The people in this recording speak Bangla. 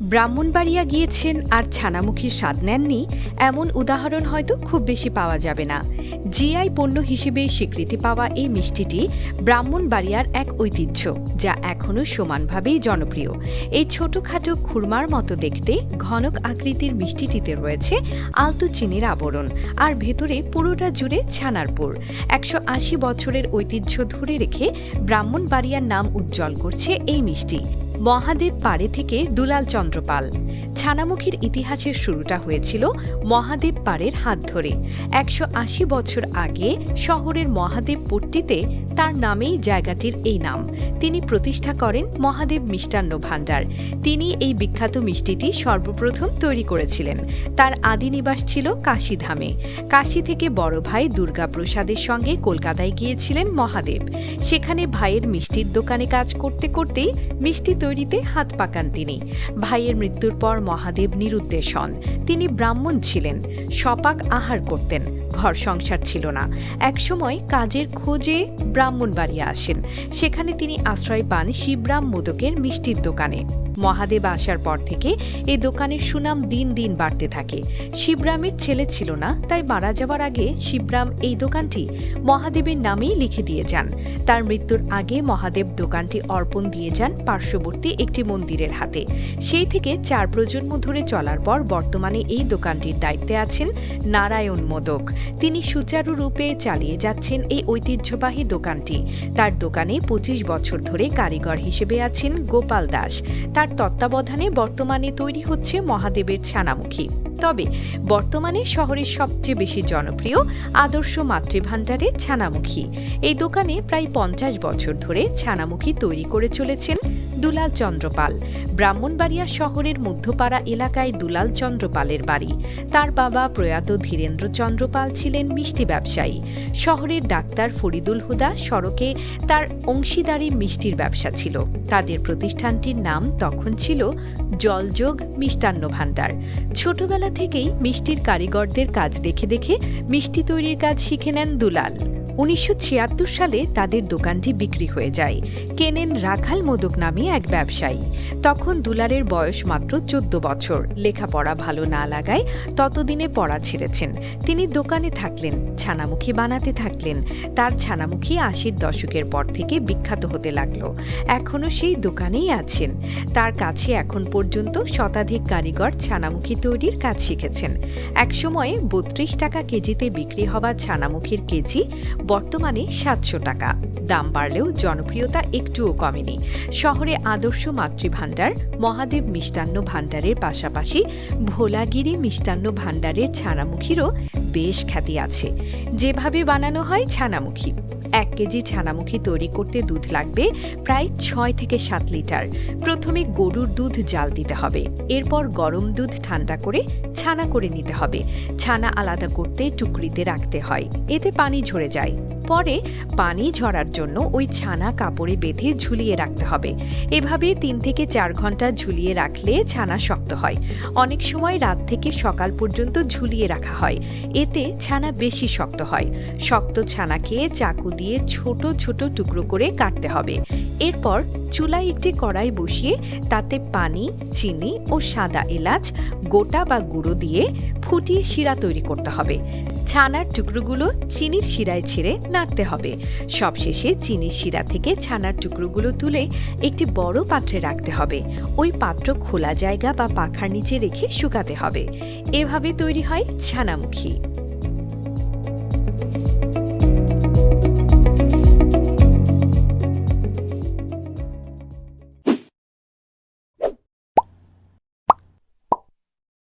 ব্রাহ্মণবাড়িয়া গিয়েছেন আর ছানামুখীর স্বাদ নেননি, এমন উদাহরণ হয়তো খুব বেশি পাওয়া যাবে না। জিআই পণ্য হিসেবে স্বীকৃতি পাওয়া এই মিষ্টিটি ব্রাহ্মণবাড়িয়ার এক ঐতিহ্য, যা এখনও সমানভাবেই জনপ্রিয়। এই ছোটখাটো খুরমার মতো দেখতে ঘনক আকৃতির মিষ্টিটিতে রয়েছে আলতো চিনির আবরণ, আর ভেতরে পুরোটা জুড়ে ছানার পুর। ১৮০ বছরের ঐতিহ্য ধরে রেখে ব্রাহ্মণবাড়িয়ার নাম উজ্জ্বল করছে এই মিষ্টি। মহাদেব পাড়ে থেকে দুলাল চন্দ্র পাল। ছানামুখীর ইতিহাসের শুরুটা হয়েছিল মহাদেব পাড়ের হাত ধরে। ১৮০ বছর আগে শহরের মহাদেব পট্টিতে তার নামেই জায়গাটির এই নাম। তিনি প্রতিষ্ঠা করেন মহাদেব মিষ্টান্ন ভাণ্ডার। তিনি এই বিখ্যাত মিষ্টিটি সর্বপ্রথম তৈরি করেছিলেন। তার আদি নিবাস ছিল কাশীধামে। কাশী থেকে বড় ভাই দুর্গাপ্রসাদের সঙ্গে কলকাতায় গিয়েছিলেন মহাদেব। সেখানে ভাইয়ের মিষ্টির দোকানে কাজ করতে করতেই মিষ্টি তৈরিতে হাত পাকান তিনি। ভাইয়ের মৃত্যুর পর মহাদেব নিরুদ্দেশ হন। তিনি ব্রাহ্মণ ছিলেন, সপাক আহার করতেন, ঘর সংসার ছিল না। একসময় কাজের খোঁজে ব্রাহ্মণবাড়িয়া আসেন। সেখানে তিনি আশ্রয় পান শিবরাম মোদকের মিষ্টির দোকানে। মহাদেব আসার পর থেকে এই দোকানের সুনাম দিন দিন বাড়তে থাকে। শিবরামের ছেলে ছিল না, তাই মারা যাওয়ার আগে শিবরাম এই দোকানটি মহাদেবের নামেই লিখে দিয়ে যান। তার মৃত্যুর আগে মহাদেব দোকানটি অর্পণ দিয়ে যান পার্শ্ববর্তী একটি মন্দিরের হাতে। সেই থেকে ৪ প্রজন্ম ধরে চলার পর বর্তমানে এই দোকানটির দায়িত্বে আছেন নারায়ণ মোদক। তিনি সুচারুরূপে চালিয়ে যাচ্ছেন এই ঐতিহ্যবাহী দোকানটি। তার দোকানে ২৫ বছর ধরে কারিগর হিসেবে আছেন গোপাল দাস। তার তত্ত্বাবধানে বর্তমানে তৈরি হচ্ছে মহাদেবের ছানামুখী। তবে বর্তমানে শহরের সবচেয়ে বেশি জনপ্রিয় আদর্শ মাতৃভাণ্ডারের ছানামুখী। এই দোকানে প্রায় ৫০ বছর ধরে ছানামুখী তৈরি করে চলেছেন দুলাল চন্দ্র পাল। ব্রাহ্মণবাড়িয়া শহরের মধ্যপাড়া এলাকায় দুলাল চন্দ্র পালের বাড়ি। তার বাবা প্রয়াত ধীরেন্দ্র চন্দ্র পাল ছিলেন মিষ্টি ব্যবসায়ী। শহরের ডাক্তার ফরিদুল হুদা সড়কে তার অংশীদারি মিষ্টির ব্যবসা ছিল। তাদের প্রতিষ্ঠানটির নাম তখন ছিল জলযোগ মিষ্টান্ন ভাণ্ডার। ছোটবেলা থেকেই মিষ্টির কারিগরদের কাজ দেখে দেখে মিষ্টি তৈরির কাজ শিখে নেন দুলাল। ১৯৭৬ সালে তাদের দোকানটি বিক্রি হয়ে যায়। কেনেন রাখাল মোদক নামে এক ব্যবসায়ী। তখন দুলালের বয়স মাত্র ১৪ বছর। লেখাপড়া ভালো না লাগায় ততদিনে পড়া ছেড়েছেন। তিনি দোকানে থাকলেন, ছানামুখী বানাতে থাকলেন। তার ছানামুখী ৮০-র দশকের পর থেকে বিখ্যাত হতে লাগলো। এখনও সেই দোকানেই আছেন। তার কাছে এখন পর্যন্ত শতাধিক কারিগর ছানামুখী তৈরির কাজ শিখেছেন। একসময়ে ৩২ টাকা কেজিতে বিক্রি হওয়া ছানামুখীর কেজি বর্তমানে ৭০০ টাকা। দাম বাড়লেও জনপ্রিয়তা একটুও কমেনি। শহরে আদর্শ মাতৃভাণ্ডার, মহাদেব মিষ্টান্ন ভাণ্ডারের পাশাপাশি ভোলাগিরি মিষ্টান্ন ভাণ্ডারের ছানামুখীরও বেশ খ্যাতি আছে। যেভাবে বানানো হয় ছানামুখী, ১ কেজি ছানামুখী তৈরি করতে দুধ লাগবে প্রায় ৬ থেকে ৭ লিটার। প্রথমে গরুর দুধ জাল দিতে হবে। এরপর গরম দুধ ঠান্ডা করে ছানা করে নিতে হবে। ছানা আলাদা করতে টুকরিতে রাখতে হয়, এতে পানি ঝরে যায়। পরে পানি ঝরার জন্য ওই ছানা কাপড়ে বেঁধে ঝুলিয়ে রাখতে হবে। এভাবে ৩ থেকে ৪ ঘন্টা ঝুলিয়ে রাখলে ছানা শক্ত হয়। অনেক সময় রাত থেকে সকাল পর্যন্ত ঝুলিয়ে রাখা হয়, এতে ছানা বেশি শক্ত হয়। শক্ত ছানাকে চাকু দিয়ে ছোট ছোট টুকরো করে কাটতে হবে। এরপর চুলায় একটি কড়াই বসিয়ে তাতে পানি, চিনি ও সাদা এলাচ গোটা বা গুঁড়ো দিয়ে ফুটিয়ে শিরা তৈরি করতে হবে। ছানার টুকরোগুলো চিনির শিরায় ছেড়ে নাড়তে হবে। সবশেষে চিনির শিরা থেকে ছানার টুকরোগুলো তুলে একটি বড় পাত্রে রাখতে হবে। ওই পাত্র খোলা জায়গা বা পাখার নিচে রেখে শুকাতে হবে। এভাবে তৈরি হয় ছানামুখী।